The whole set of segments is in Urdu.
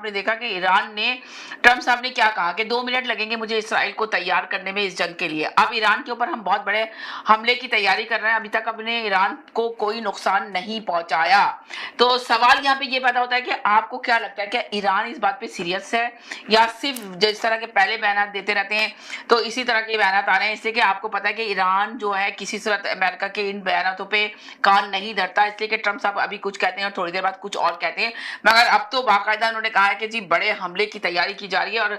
نے دیکھا کہ ایران نے ٹرمپ صاحب نے کیا کہا کہ 2 منٹ لگیں گے مجھے اسرائیل کو تیار کرنے میں اس جنگ کے لیے. اب ایران کے اوپر ہم بہت بڑے حملے کی تیاری کر رہے ہیں. ابھی تک ہم نے ایران کو کوئی نقصان نہیں پہنچایا. تو سوال یہاں پہ یہ پیدا ہوتا ہے کہ آپ کو کیا لگتا ہے کہ ایران اس بات پہ سیریس ہے یا صرف جس طرح کے پہلے بیانات دیتے رہتے ہیں تو اسی طرح کے بیانات آ رہے ہیں؟ اس لیے کہ آپ کو پتا ہے کہ ایران جو ہے کسی صورت امریکہ کے ان بیاناتوں پہ کان نہیں دھرتا، اس لیے کہ ٹرمپ صاحب ابھی کچھ کہتے ہیں اور تھوڑی دیر بعد کچھ اور کہتے ہیں. مگر اب تو باقاعدہ انہوں نے کہا ہے کہ جی بڑے حملے کی تیاری کی جا رہی ہے اور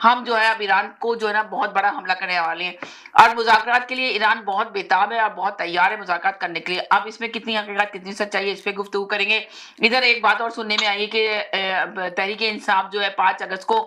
ہم جو ہے اب ایران کو جو ہے نا بہت بڑا حملہ کرنے والے ہیں اور مذاکرات کے لیے ایران بہت بےتاب ہے اور بہت تیار ہے مذاکرات کرنے کے لیے. اب اس میں کتنی حقیقت کتنی سچائی ہے اس پہ گفتگو کریں گے. ادھر ایک بات اور سننے میں آئی کہ تحریک انصاف جو ہے 5 اگست کو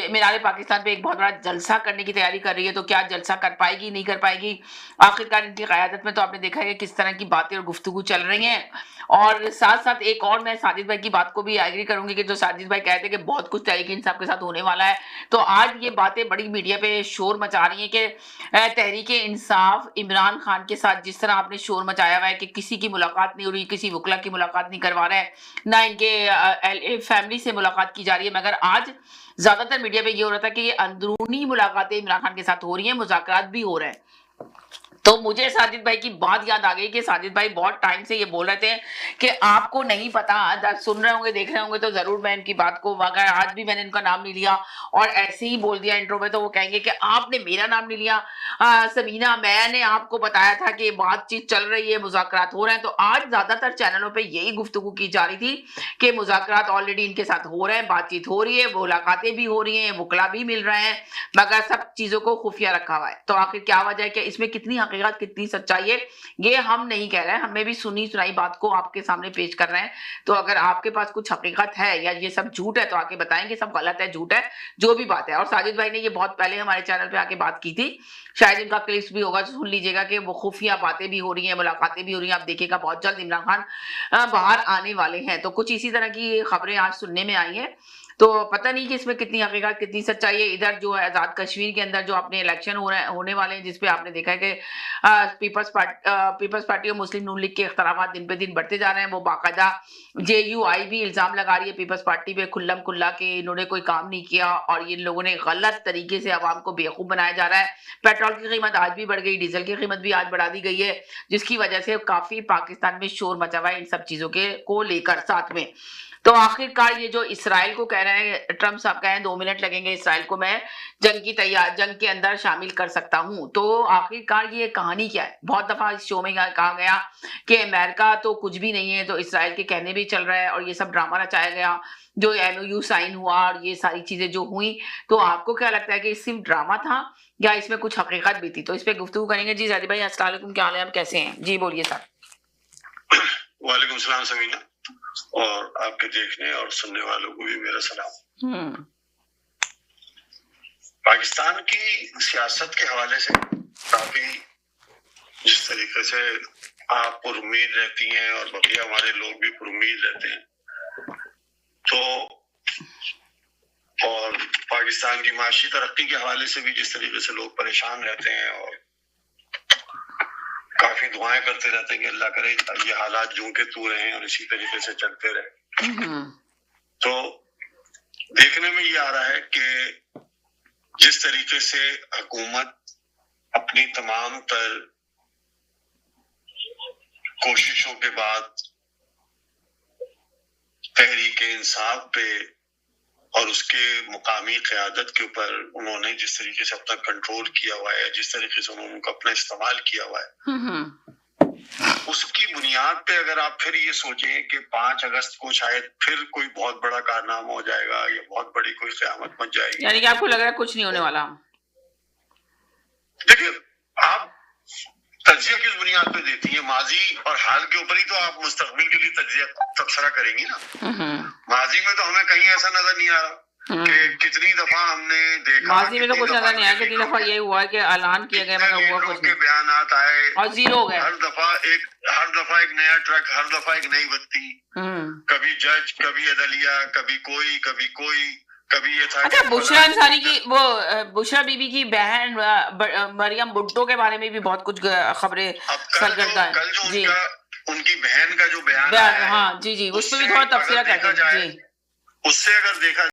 مینار پاکستان پہ ایک بہت بڑا جلسہ کرنے کی تیاری کر رہی ہے. تو کیا جلسہ کر پائے گی نہیں کر پائے گی؟ آخرکار ان کی قیادت میں تو آپ نے دیکھا ہے کہ کس طرح کی باتیں اور گفتگو چل رہی ہیں. اور ساتھ ساتھ ایک اور میں ساجد بھائی کی بات کو بھی ایگری کروں گی کہ جو ساجد بھائی کہتے ہیں کہ بہت کچھ تحریک انصاف کے ساتھ ہونے والا ہے. تو آج یہ باتیں بڑی میڈیا پہ شور مچا رہی ہیں کہ تحریک انصاف عمران خان کے ساتھ جس طرح آپ نے شور مچایا ہوا ہے کہ کسی کی ملاقات نہیں ہو رہی، کسی وکلا کی ملاقات نہیں کروا رہے ہیں، نہ ان کے فیملی سے ملاقات کی جا رہی ہے. مگر آج زیادہ تر میڈیا پہ یہ ہو رہا تھا کہ یہ اندرونی ملاقاتیں عمران خان کے ساتھ ہو رہی ہیں، مذاکرات بھی ہو رہے ہیں. تو مجھے ساجد بھائی کی بات یاد آ گئی کہ ساجد بھائی بہت ٹائم سے یہ بول رہے تھے کہ آپ کو نہیں پتا، سن رہے ہوں گے دیکھ رہے ہوں گے تو ضرور میں ان کی بات کو، مگر آج بھی میں نے ان کا نام نہیں لیا اور ایسے ہی بول دیا انٹرو میں، تو وہ کہیں گے کہ آپ نے میرا نام نہیں لیا. سمینہ میں نے آپ کو بتایا تھا کہ بات چیت چل رہی ہے، مذاکرات ہو رہے ہیں. تو آج زیادہ تر چینلوں پہ یہی گفتگو کی جا رہی تھی کہ مذاکرات آلریڈی ان کے ساتھ ہو رہے ہیں، بات چیت ہو رہی ہے، ملاقاتیں بھی ہو رہی ہیں، وکلا بھی مل رہے ہیں، مگر سب چیزوں کو خفیہ رکھا ہوا ہے. تو آخر کیا وجہ ہے کہ اس میں کتنی حقیقت کتنی سچائی ہے یہ ہم نہیں کہہ رہے ہیں، ہمیں بھی سنی سنائی بات کو آپ کے سامنے پیش کر رہے ہیں. تو اگر آپ کے پاس کچھ حقیقت ہے یا یہ سب جھوٹ ہے تو آ کے بتائیں کہ سب غلط ہے، جھوٹ ہے، جو بھی بات ہے. اور ساجد بھائی نے یہ بہت پہلے ہمارے چینل پہ آ کے بات کی تھی، شاید ان کا کلپس بھی ہوگا، سن لیجیے گا کہ وہ خفیہ باتیں بھی ہو رہی ہیں، ملاقاتیں بھی ہو رہی ہیں. آپ دیکھیے گا بہت جلد عمران خان باہر آنے والے ہیں. تو کچھ اسی طرح کی خبریں آج سننے میں آئی ہیں. تو پتہ نہیں کہ اس میں کتنی حقیقت کتنی سچائی ہے. ادھر جو ہے آزاد کشمیر کے اندر جو اپنے الیکشن ہونے والے ہیں، جس پہ آپ نے دیکھا ہے کہ پیپلز پارٹی اور مسلم نون لیگ کے اختلافات دن پہ دن بڑھتے جا رہے ہیں. وہ باقاعدہ جے یو آئی بھی الزام لگا رہی ہے پیپلز پارٹی پہ کھلم کھلا کہ انہوں نے کوئی کام نہیں کیا اور ان لوگوں نے غلط طریقے سے عوام کو بیوقوف بنایا جا رہا ہے. پیٹرول کی قیمت آج بھی بڑھ گئی، ڈیزل کی قیمت بھی آج بڑھا دی گئی ہے، جس کی وجہ سے کافی پاکستان میں شور مچا ہوا ہے ان سب چیزوں کے کو لے کر ساتھ میں. تو آخر کار یہ جو اسرائیل کو کہہ رہے ہیں ٹرمپ صاحب کہہ رہے ہیں 2 منٹ لگیں گے اسرائیل کو میں جنگ کے اندر شامل کر سکتا ہوں. تو آخر کار یہ کہانی کیا ہے؟ بہت دفعہ اس شو میں کہا گیا کہ امریکہ تو کچھ بھی نہیں ہے، تو اسرائیل کے کہنے بھی چل رہا ہے اور یہ سب ڈرامہ رچایا گیا جو این او یو سائن ہوا اور یہ ساری چیزیں جو ہوئیں. تو آپ کو کیا لگتا ہے کہ صرف ڈرامہ تھا یا اس میں کچھ حقیقت بھی تھی؟ تو اس پہ گفتگو کریں گے. جی زادی بھائی السلام علیکم، کیا حال ہے، آپ کیسے ہیں؟ جی بولیے سر. وعلیکم السلام سمینہ، اور آپ کے دیکھنے اور سننے والوں کو بھی میرا سلام. پاکستان کی سیاست کے حوالے سے کافی جس طریقے سے آپ پر امید رہتی ہیں اور بقیہ ہمارے لوگ بھی پر امید رہتے ہیں، تو اور پاکستان کی معاشی ترقی کے حوالے سے بھی جس طریقے سے لوگ پریشان رہتے ہیں اور کافی دعائیں کرتے رہتے ہیں کہ اللہ کرے یہ حالات جوں کے تو رہیں اور اسی طریقے سے چلتے رہے. تو دیکھنے میں یہ آ رہا ہے کہ جس طریقے سے حکومت اپنی تمام تر کوششوں کے بعد تحریک انصاف پہ اور اس کے مقامی قیادت کے اوپر انہوں نے جس طریقے سے اپنا کنٹرول کیا ہوا ہے، جس طریقے سے انہوں نے اپنا استعمال کیا ہوا ہے، اس کی بنیاد پہ اگر آپ پھر یہ سوچیں کہ 5 اگست کو شاید پھر کوئی بہت بڑا کارنامہ ہو جائے گا یا بہت بڑی کوئی قیامت بن جائے گی، یعنی کہ آپ کو لگ رہا ہے کچھ نہیں ہونے والا. دیکھیں آپ تجزیہ کس بنیاد پہ دیتی ہیں؟ ماضی اور حال کے اوپر ہی تو آپ مستقبل کے لیے تجزیہ تبصرہ کریں گی نا. ماضی میں تو ہمیں کہیں ایسا نظر نہیں آ رہا کہ کتنی دفعہ ہم نے دیکھا، ماضی میں تو کچھ نظر نہیں آیا، کتنی دفعہ یہ ہوا کہ اعلان کیا گیا مگر ہوا کچھ نہیں، بیانات آئے اور زیرو ہو گئے. ہر دفعہ ایک نیا ٹرک، ہر دفعہ ایک نئی بتی، کبھی جج، کبھی عدلیہ، کبھی کوئی کبھی یہ تھا. اچھا بشرا انصاری کی، وہ بشرا بی بی کی بہن مریم بھٹو کے بارے میں بھی بہت کچھ خبریں سرگردہ ہیں. کل جو ان کی بہن کا جو بیان آیا ہے، ہاں جی اس پہ بھی تھوڑا تبصرہ کر دیں. جی اس سے اگر دیکھا